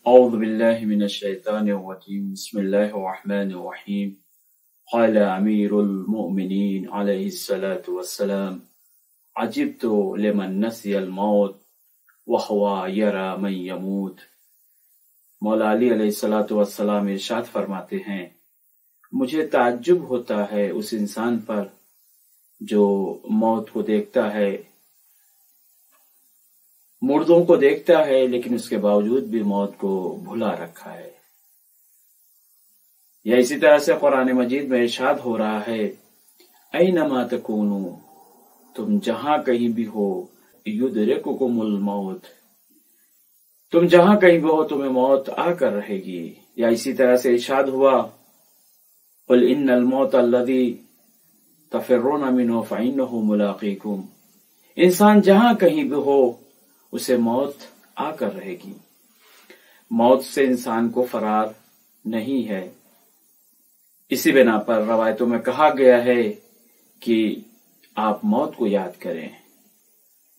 أعوذ بالله من الشيطان الرجيم بسم الله الرحمن الرحيم قال أمير المؤمنين عليه الصلاة والسلام عجبت لمن نسي الموت وهو يرى من يموت۔ مولا علی علیہ الصلوۃ والسلام ارشاد فرماتے ہیں، مجھے تعجب ہوتا ہے اس انسان پر جو موت کو دیکھتا ہے، مردوں کو دیکھتا ہے، لیکن اس کے باوجود بھی موت کو بھلا رکھا ہے۔ یا اسی طرح سے قرآن مجید میں ارشاد ہو رہا ہے، اینما تکونوا، تم جہاں کہیں بھی ہو، یدرککم الموت، تم جہاں کہیں بھی ہو تمہیں موت آ کر رہے گی۔ یا اسی طرح سے ارشاد ہوا، قل ان الموت الذی تفرون منہ فإنہ ملاقیکم، انسان جہاں کہیں بھی ہو اسے موت آ کر رہے گی۔ موت سے انسان کو فرار نہیں ہے۔ اسی بنا پر روایتوں میں کہا گیا ہے کہ آپ موت کو یاد کریں۔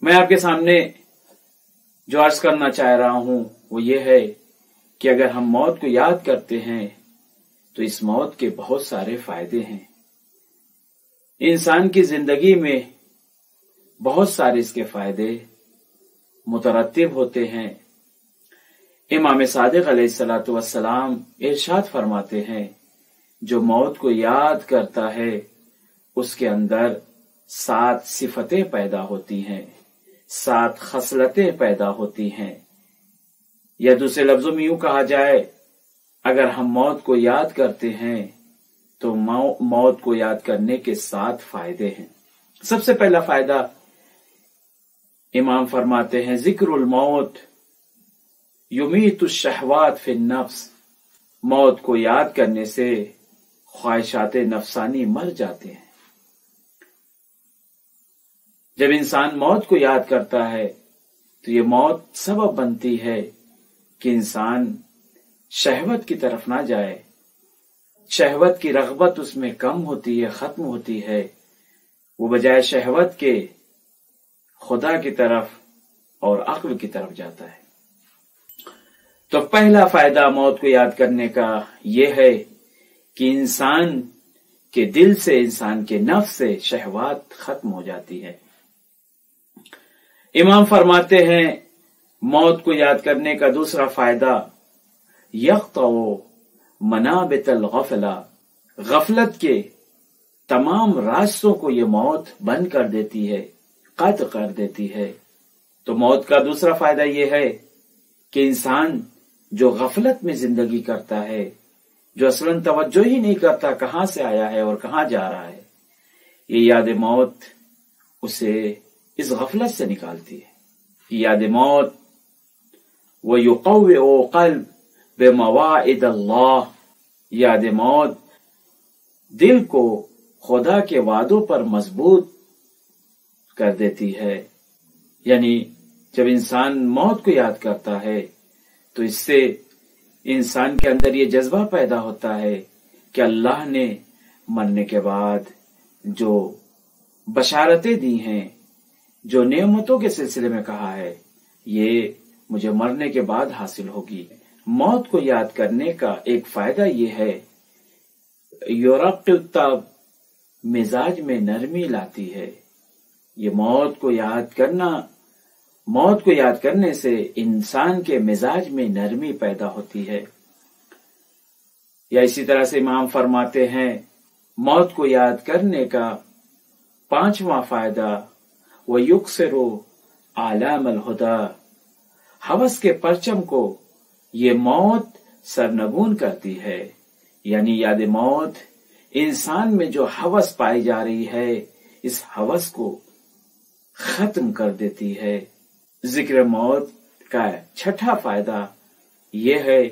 میں آپ کے سامنے جو عرض کرنا چاہ رہا ہوں وہ یہ ہے کہ اگر ہم موت کو یاد کرتے ہیں تو اس موت کے بہت سارے فائدے ہیں۔ انسان کی زندگی میں بہت سارے اس کے فائدے مترتب ہوتے ہیں۔ امام صادق علیہ الصلوۃ والسلام ارشاد فرماتے ہیں، جو موت کو یاد کرتا ہے اس کے اندر 7 صفتیں پیدا ہوتی ہیں، 7 خصلتیں پیدا ہوتی ہیں۔ یا دوسرے لفظوں میں یوں کہا جائے، اگر ہم موت کو یاد کرتے ہیں تو موت کو یاد کرنے کے 7 فائدے ہیں۔ سب سے پہلا فائدہ امام فرماتے ہیں، ذکر الموت یمیت الشہوات فی النفس، موت کو یاد کرنے سے خواہشات نفسانی مر جاتے ہیں۔ جب انسان موت کو یاد کرتا ہے تو یہ موت سبب بنتی ہے کہ انسان شہوت کی طرف نہ جائے، شہوت کی رغبت اس میں کم ہوتی ہے، ختم ہوتی ہے، وہ بجائے شہوت کے خدا کی طرف اور عقل کی طرف جاتا ہے۔ تو پہلا فائدہ موت کو یاد کرنے کا یہ ہے کہ انسان کے دل سے، انسان کے نفس سے شہوات ختم ہو جاتی ہے۔ امام فرماتے ہیں، موت کو یاد کرنے کا دوسرا فائدہ، یقطع منابت الغفلہ، غفلت کے تمام راستوں کو یہ موت بند کر دیتی ہے، قطع کر دیتی ہے۔ تو موت کا دوسرا فائدہ یہ ہے کہ انسان جو غفلت میں زندگی کرتا ہے، جو اصلاً توجہ ہی نہیں کرتا کہاں سے آیا ہے اور کہاں جا رہا ہے، یہ یاد موت اسے اس غفلت سے نکالتی ہے۔ یاد موت وَيُقَوِّعُ قَلْبَ بِمَوَاعِدِ اللَّهِ، یاد موت دل کو خدا کے وعدوں پر مضبوط کر دیتی ہے۔ یعنی جب انسان موت کو یاد کرتا ہے تو اس سے انسان کے اندر یہ جذبہ پیدا ہوتا ہے کہ اللہ نے مرنے کے بعد جو بشارتیں دی ہیں، جو نعمتوں کے سلسلے میں کہا ہے، یہ مجھے مرنے کے بعد حاصل ہوگی۔ موت کو یاد کرنے کا ایک فائدہ یہ ہے، یرقق، مزاج میں نرمی لاتی ہے۔ یہ موت کو یاد کرنے سے انسان کے مزاج میں نرمی پیدا ہوتی ہے۔ یا اسی طرح سے امام فرماتے ہیں، موت کو یاد کرنے کا 5واں فائدہ، وَيُكْسِرُ آلام الہدیٰ، ہوس کے پرچم کو یہ موت سرنگون کرتی ہے۔ یعنی یاد موت انسان میں جو ہوس پائی جا رہی ہے، اس ہوس کو ختم کر دیتی ہے۔ ذکر موت کا 6واں فائدہ یہ ہے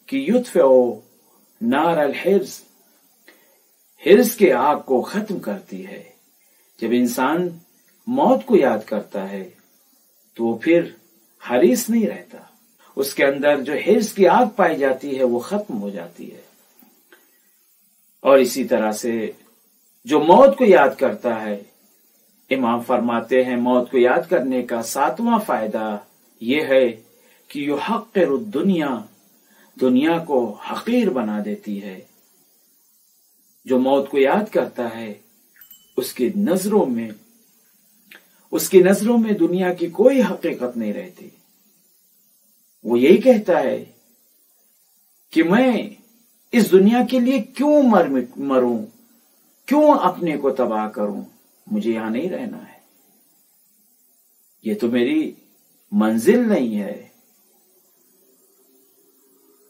کہ یطفئ نار الحرص، حرص کے آگ کو ختم کرتی ہے۔ جب انسان موت کو یاد کرتا ہے تو وہ پھر حریص نہیں رہتا، اس کے اندر جو حرص کی آگ پائی جاتی ہے وہ ختم ہو جاتی ہے۔ اور اسی طرح سے جو موت کو یاد کرتا ہے، امام فرماتے ہیں، موت کو یاد کرنے کا 7واں فائدہ یہ ہے کہ یحقر الدنیا دنیا کو حقیر بنا دیتی ہے۔ جو موت کو یاد کرتا ہے اس کی نظروں میں دنیا کی کوئی حقیقت نہیں رہتی۔ وہ یہی کہتا ہے کہ میں اس دنیا کے لیے کیوں مروں، کیوں اپنے کو تباہ کروں، مجھے یہاں نہیں رہنا ہے، یہ تو میری منزل نہیں ہے،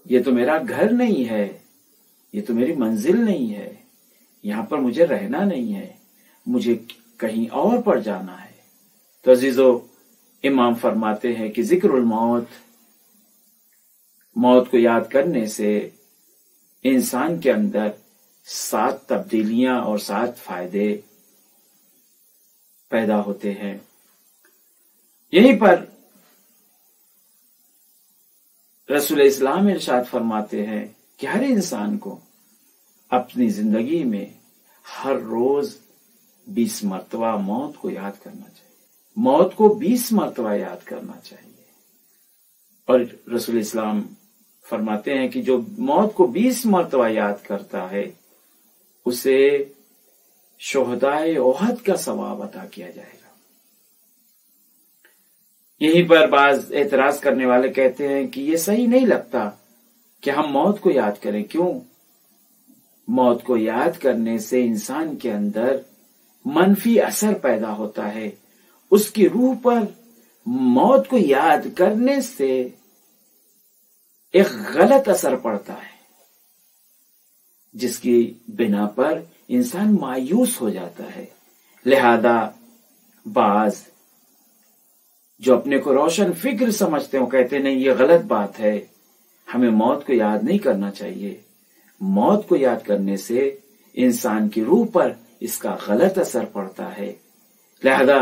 یہ تو میرا گھر نہیں ہے، یہ تو میری منزل نہیں ہے، یہاں پر مجھے رہنا نہیں ہے، مجھے کہیں اور پر جانا ہے۔ تو عزیزو، امام فرماتے ہیں کہ ذکر الموت، موت کو یاد کرنے سے انسان کے اندر 7 تبدیلیاں اور 7 فائدے پیدا ہوتے ہیں۔ یہیں پر رسول اسلام ارشاد فرماتے ہیں کہ ہر انسان کو اپنی زندگی میں ہر روز 20 مرتبہ موت کو یاد کرنا چاہیے، موت کو 20 مرتبہ یاد کرنا چاہیے۔ اور رسول اسلام فرماتے ہیں کہ جو موت کو 20 مرتبہ یاد کرتا ہے اسے شہدائے احد کا ثواب عطا کیا جائے گا۔ یہیں پر بعض اعتراض کرنے والے کہتے ہیں کہ یہ صحیح نہیں لگتا کہ ہم موت کو یاد کریں، کیوں؟ موت کو یاد کرنے سے انسان کے اندر منفی اثر پیدا ہوتا ہے، اس کی روح پر موت کو یاد کرنے سے ایک غلط اثر پڑتا ہے، جس کی بنا پر انسان مایوس ہو جاتا ہے۔ لہذا بعض جو اپنے کو روشن فکر سمجھتے ہیں وہ کہتے ہیں نہیں، یہ غلط بات ہے، ہمیں موت کو یاد نہیں کرنا چاہیے، موت کو یاد کرنے سے انسان کی روح پر اس کا غلط اثر پڑتا ہے، لہذا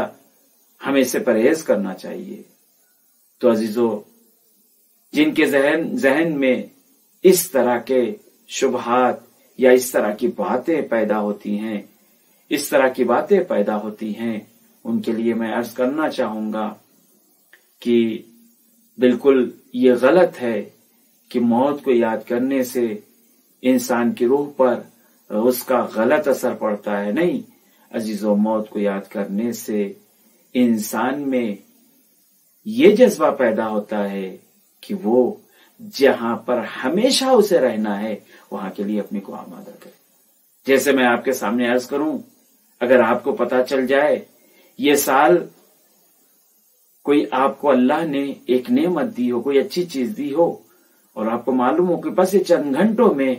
ہمیں اس سے پرہیز کرنا چاہیے۔ تو عزیزو، جن کے ذہن میں اس طرح کے شبہات یا اس طرح کی باتیں پیدا ہوتی ہیں، ان کے لیے میں عرض کرنا چاہوں گا کہ بالکل یہ غلط ہے کہ موت کو یاد کرنے سے انسان کی روح پر اس کا غلط اثر پڑتا ہے۔ نہیں عزیزو، موت کو یاد کرنے سے انسان میں یہ جذبہ پیدا ہوتا ہے کہ وہ جہاں پر ہمیشہ اسے رہنا ہے وہاں کے لیے اپنے کو آمادہ کرے۔ جیسے میں آپ کے سامنے عرض کروں، اگر آپ کو پتا چل جائے یہ سال کوئی آپ کو اللہ نے ایک نعمت دی ہو، کوئی اچھی چیز دی ہو، اور آپ کو معلوم ہو کہ بس یہ چند گھنٹوں میں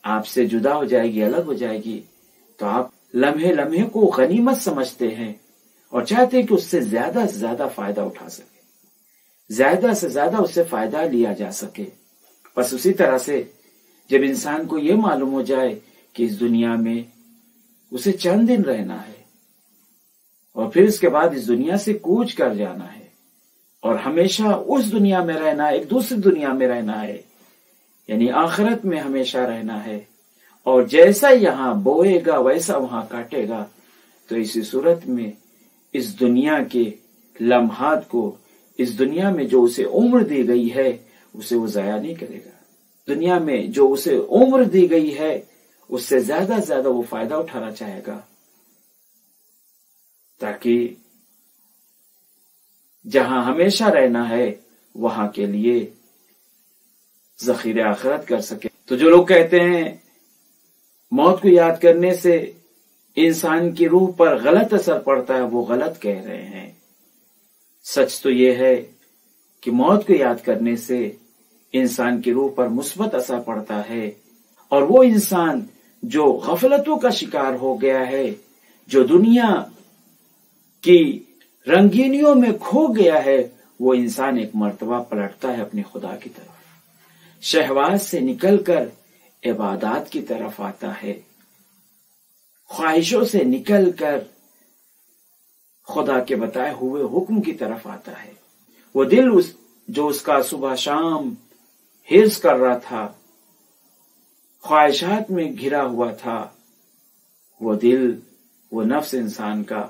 آپ سے جدا ہو جائے گی، الگ ہو جائے گی، تو آپ لمحے لمحے کو غنیمت سمجھتے ہیں اور چاہتے ہیں کہ اس سے زیادہ سے زیادہ فائدہ اٹھا سکے، زیادہ سے زیادہ اس سے فائدہ لیا جا سکے۔ بس اسی طرح سے جب انسان کو یہ معلوم ہو جائے کہ اس دنیا میں اسے چند دن رہنا ہے اور پھر اس کے بعد اس دنیا سے کوچ کر جانا ہے اور ہمیشہ اس دنیا میں رہنا ہے، ایک دوسری دنیا میں رہنا ہے، یعنی آخرت میں ہمیشہ رہنا ہے، اور جیسا یہاں بوئے گا ویسا وہاں کاٹے گا، تو اسی صورت میں اس دنیا کے لمحات کو، اس دنیا میں جو اسے عمر دی گئی ہے اسے وہ ضائع نہیں کرے گا۔ دنیا میں جو اسے عمر دی گئی ہے اس سے زیادہ سے زیادہ وہ فائدہ اٹھانا چاہے گا، تاکہ جہاں ہمیشہ رہنا ہے وہاں کے لیے ذخیرہ آخرت کر سکے۔ تو جو لوگ کہتے ہیں موت کو یاد کرنے سے انسان کی روح پر غلط اثر پڑتا ہے، وہ غلط کہہ رہے ہیں۔ سچ تو یہ ہے کہ موت کو یاد کرنے سے انسان کی روح پر مثبت اثر پڑتا ہے، اور وہ انسان جو غفلتوں کا شکار ہو گیا ہے، جو دنیا کی رنگینیوں میں کھو گیا ہے، وہ انسان ایک مرتبہ پلٹتا ہے اپنے خدا کی طرف، شہوات سے نکل کر عبادات کی طرف آتا ہے، خواہشوں سے نکل کر خدا کے بتائے ہوئے حکم کی طرف آتا ہے۔ وہ دل جو اس کا صبح شام حرص کر رہا تھا، خواہشات میں گھرا ہوا تھا، وہ دل، وہ نفس انسان کا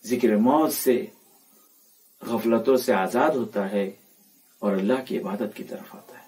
ذکر موت سے، غفلتوں سے آزاد ہوتا ہے اور اللہ کی عبادت کی طرف آتا ہے۔